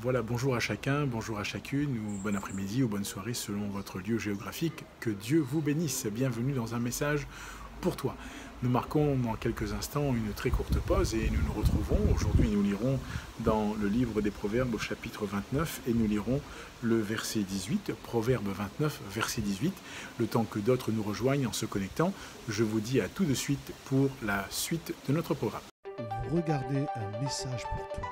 Voilà, bonjour à chacun, bonjour à chacune, ou bon après-midi ou bonne soirée selon votre lieu géographique. Que Dieu vous bénisse. Bienvenue dans un message pour toi. Nous marquons dans quelques instants une très courte pause et nous nous retrouvons. Aujourd'hui, nous lirons dans le livre des Proverbes au chapitre 29 et nous lirons le verset 18, Proverbe 29, verset 18. Le temps que d'autres nous rejoignent en se connectant, je vous dis à tout de suite pour la suite de notre programme. Vous regardez un message pour toi.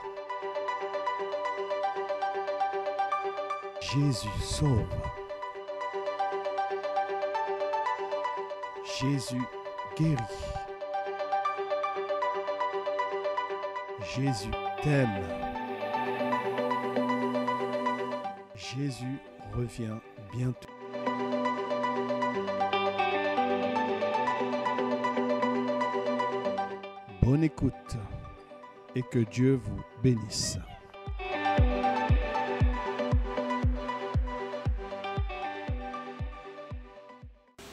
Jésus sauve. Jésus guérit. Jésus t'aime. Jésus revient bientôt. Bonne écoute et que Dieu vous bénisse.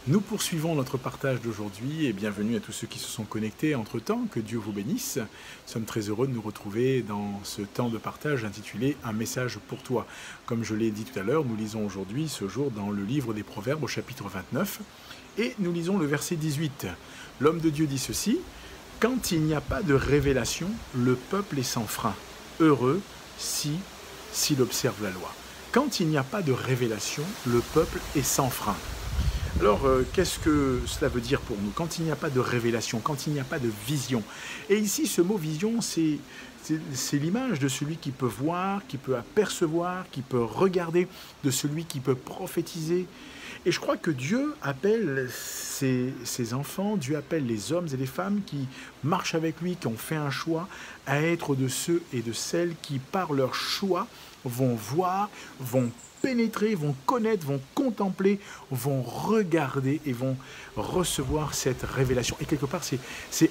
Nous poursuivons notre partage d'aujourd'hui et bienvenue à tous ceux qui se sont connectés entre-temps, que Dieu vous bénisse. Nous sommes très heureux de nous retrouver dans ce temps de partage intitulé « Un message pour toi ». Comme je l'ai dit tout à l'heure, nous lisons aujourd'hui, ce jour, dans le livre des Proverbes au chapitre 29 et nous lisons le verset 18. L'homme de Dieu dit ceci: « Quand il n'y a pas de révélation, le peuple est sans frein, heureux s'il observe la loi. » Quand il n'y a pas de révélation, le peuple est sans frein. Alors, qu'est-ce que cela veut dire pour nous? Quand il n'y a pas de révélation, quand il n'y a pas de vision. Et ici, ce mot vision, c'est l'image de celui qui peut voir, qui peut apercevoir, qui peut regarder, de celui qui peut prophétiser. Et je crois que Dieu appelle ses enfants, Dieu appelle les hommes et les femmes qui marchent avec lui, qui ont fait un choix, à être de ceux et de celles qui, par leur choix, vont voir, vont pénétrer, vont connaître, vont contempler, vont regarder et vont recevoir cette révélation. Et quelque part, c'est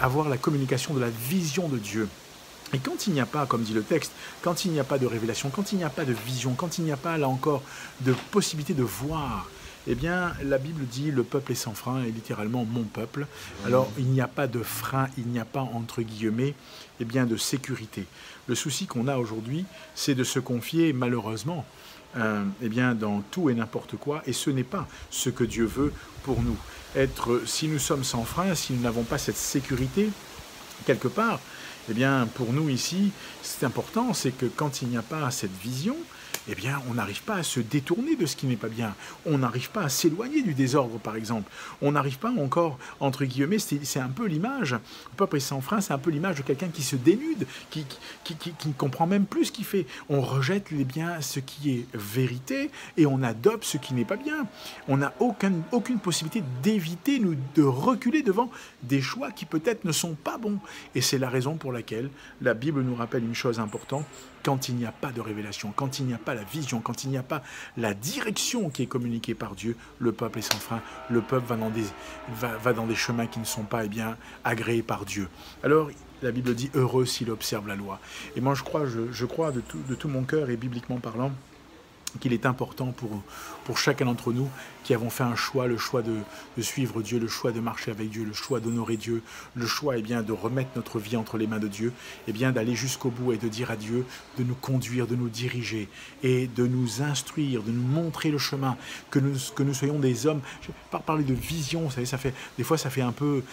avoir la communication de la vision de Dieu. Et quand il n'y a pas, comme dit le texte, quand il n'y a pas de révélation, quand il n'y a pas de vision, quand il n'y a pas, là encore, de possibilité de voir, eh bien, la Bible dit « le peuple est sans frein » et littéralement « mon peuple ». Alors, il n'y a pas de frein, il n'y a pas, entre guillemets, eh bien, de sécurité. Le souci qu'on a aujourd'hui, c'est de se confier, malheureusement, eh bien, dans tout et n'importe quoi, et ce n'est pas ce que Dieu veut pour nous. Si nous sommes sans frein, si nous n'avons pas cette sécurité, quelque part, eh bien, pour nous ici, c'est important, c'est que quand il n'y a pas cette vision, eh bien, on n'arrive pas à se détourner de ce qui n'est pas bien. On n'arrive pas à s'éloigner du désordre, par exemple. On n'arrive pas encore, entre guillemets, c'est un peu l'image, le peuple est sans frein, c'est un peu l'image de quelqu'un qui se dénude, qui ne comprend même plus ce qu'il fait. On rejette ce qui est vérité et on adopte ce qui n'est pas bien. On n'a aucune possibilité d'éviter, de reculer devant des choix qui peut-être ne sont pas bons. Et c'est la raison pour laquelle la Bible nous rappelle une chose importante: quand il n'y a pas de révélation, quand il n'y a pas la vision, quand il n'y a pas la direction qui est communiquée par Dieu, le peuple est sans frein, le peuple va dans des chemins qui ne sont pas agréés par Dieu. Alors, la Bible dit « heureux s'il observe la loi ». Et moi, je crois de tout mon cœur et bibliquement parlant, qu'il est important pour chacun d'entre nous qui avons fait un choix, le choix de suivre Dieu, le choix de marcher avec Dieu, le choix d'honorer Dieu, le choix de remettre notre vie entre les mains de Dieu, d'aller jusqu'au bout et de dire à Dieu de nous conduire, de nous diriger et de nous instruire, de nous montrer le chemin, que nous soyons des hommes. Je ne vais pas parler de vision, vous savez, des fois ça fait un peu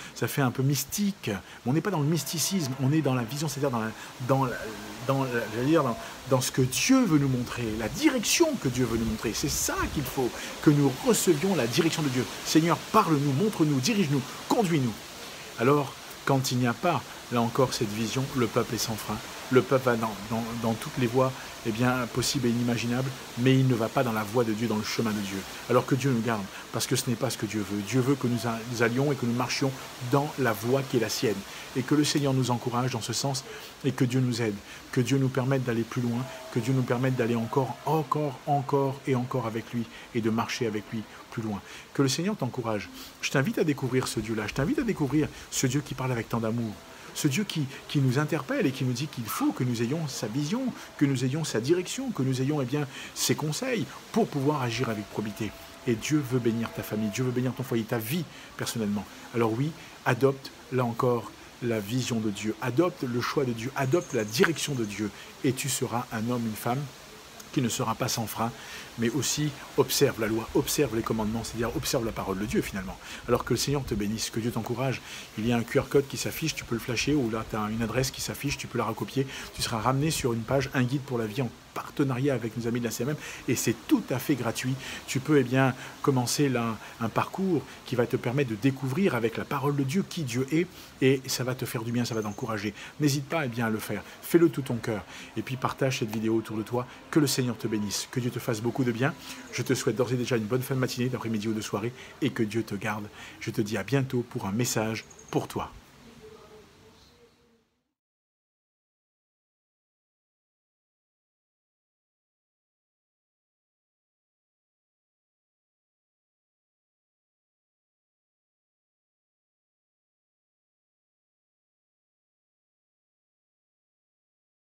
mystique, mais on n'est pas dans le mysticisme, on est dans la vision, c'est-à-dire dans ce que Dieu veut nous montrer, la direction que Dieu veut nous montrer. C'est ça qu'il faut, que nous recevions la direction de Dieu. Seigneur, parle-nous, montre-nous, dirige-nous, conduis-nous. Alors, quand il n'y a pas, là encore, cette vision, le peuple est sans frein. Le peuple va dans toutes les voies possibles et inimaginables, mais il ne va pas dans la voie de Dieu, dans le chemin de Dieu. Alors que Dieu nous garde, parce que ce n'est pas ce que Dieu veut. Dieu veut que nous allions et que nous marchions dans la voie qui est la sienne. Et que le Seigneur nous encourage dans ce sens et que Dieu nous aide, que Dieu nous permette d'aller plus loin, que Dieu nous permette d'aller encore et encore avec lui et de marcher avec lui plus loin. Que le Seigneur t'encourage. Je t'invite à découvrir ce Dieu-là. Je t'invite à découvrir ce Dieu qui parle avec tant d'amour. Ce Dieu qui nous interpelle et qui nous dit qu'il faut que nous ayons sa vision, que nous ayons sa direction, que nous ayons ses conseils pour pouvoir agir avec probité. Et Dieu veut bénir ta famille, Dieu veut bénir ton foyer, ta vie personnellement. Alors oui, adopte, là encore, la vision de Dieu, adopte le choix de Dieu, adopte la direction de Dieu, et tu seras un homme, une femme qui ne sera pas sans frein, mais aussi observe la loi, observe les commandements, c'est-à-dire observe la parole de Dieu finalement. Alors que le Seigneur te bénisse, que Dieu t'encourage. Il y a un QR code qui s'affiche, tu peux le flasher, ou là tu as une adresse qui s'affiche, tu peux la recopier. Tu seras ramené sur une page, un guide pour la vie en partenariat avec nos amis de la CMM, et c'est tout à fait gratuit. Tu peux commencer là un parcours qui va te permettre de découvrir avec la parole de Dieu qui Dieu est, et ça va te faire du bien, ça va t'encourager. N'hésite pas à le faire, fais-le tout ton cœur, et puis partage cette vidéo autour de toi. Que le Seigneur te bénisse, que Dieu te fasse beaucoup de bien. Je te souhaite d'ores et déjà une bonne fin de matinée, d'après-midi ou de soirée, et que Dieu te garde. Je te dis à bientôt pour un message pour toi.